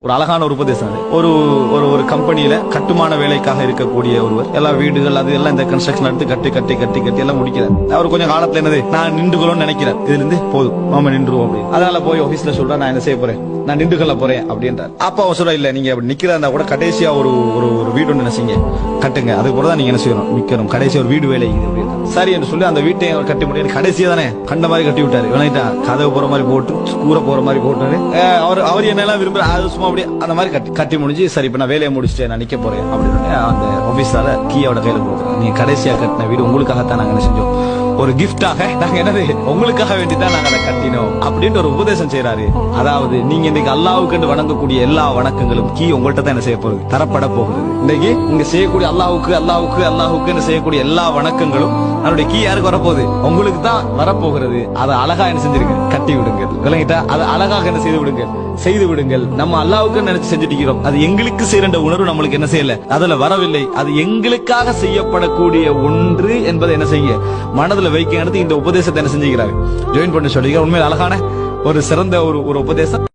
ஒரு அழகான ஒரு உபதேசம் அது. ஒரு ஒரு ஒரு கம்பெனியில கட்டுமான வேலைக்காக இருக்கக்கூடிய ஒருவர் எல்லா வீடுகள் அது எல்லாம் இந்த கன்ஸ்ட்ரக்ஷன் எடுத்து கட்டி கட்டி கட்டி கட்டி எல்லாம் முடிக்கிறார். அவர் கொஞ்சம் காலத்துல என்னது நான் நின்றுக்கணும்னு நினைக்கிறேன், இதுல இருந்து போதும் நாம நின்றுவோம் அப்படின்னு. அதனால போய் ஆபீஸ்ல சொல்றேன் நான் என்ன செய்ய போறேன், நான் நின்றுகொள்ள போறேன் அப்படின்றார். அப்ப அவர் சொல்ற இல்ல நீங்க அப்படி நிக்கிறதா இருந்தா கூட கடைசியா ஒரு ஒரு வீடு ஒன்று நினைச்சீங்க கட்டுங்க, அதுக்கு கூட தான் நீங்க என்ன செய்யணும் நிக்கணும், கடைசி ஒரு வீடு வேலை அப்படின்னு. சரி என்று சொல்லி அந்த வீட்டை அவர் கட்டி முடியாது, கடைசியா தானே கண்ட மாதிரி கட்டி விட்டாரு. விளையாட்டா கதவு போற மாதிரி போட்டு கூரை போற மாதிரி போட்டாரு. அவர் என்னெல்லாம் விரும்புற அது சும்மா அப்படியே அந்த மாதிரி கட்டி முடிஞ்சு சரி இப்ப நான் வேலையை முடிச்சுட்டு நான் நிக்க போறேன் அப்படின்னு அந்த ஆபீஸால கீயோட கையில போடுறேன். நீங்க கடைசியா கட்டின வீடு உங்களுக்காகத்தான் நாங்க என்ன செஞ்சோம், ஒரு கிஃப்டாக நாங்க என்னது உங்களுக்காக வேண்டிதான் நாங்க அதை கட்டினோம் அப்படின்னு ஒரு உபதேசம் செய்யறாரு. அதாவது நீங்க இன்னைக்கு அல்லாஹ்வுக்கு வணங்கக்கூடிய எல்லா வணக்கங்களும் கீ உங்கள்கிட்ட தான் என்ன செய்ய போகுது, தரப்பட போகிறது. இன்னைக்கு இங்க செய்யக்கூடிய அல்லாஹ்வுக்கு அல்லாஹ்வுக்கு அல்லாஹ்வுக்கு செய்யக்கூடிய எல்லா வணக்கங்களும் அதனுடைய கீ யாருக்கு வரப்போகுது, உங்களுக்கு தான் வரப்போகிறது. அதை அழகா என்ன செஞ்சிருங்க, கட்டி விடுங்க. விளங்கிட்டா அதை அழகாக என்ன செய்து விடுங்கள். நம்ம அல்லாஹ்வுக்கு நினைச்சு செஞ்சுட்டு இருக்கிறோம், அது எங்களுக்கு செய்யற உணர்வு நம்மளுக்கு என்ன செய்யல, அதுல வரவில்லை. அது எங்களுக்காக செய்யப்படக்கூடிய ஒன்று என்பதை என்ன செய்ய மனதுல வைக்க இந்த உபதேசத்தை என்ன செஞ்சுக்கிறாரு, ஜாயின் பண்ணி சொல்லிக்கிறார். உண்மையில் அழகான ஒரு சிறந்த ஒரு உபதேசம்.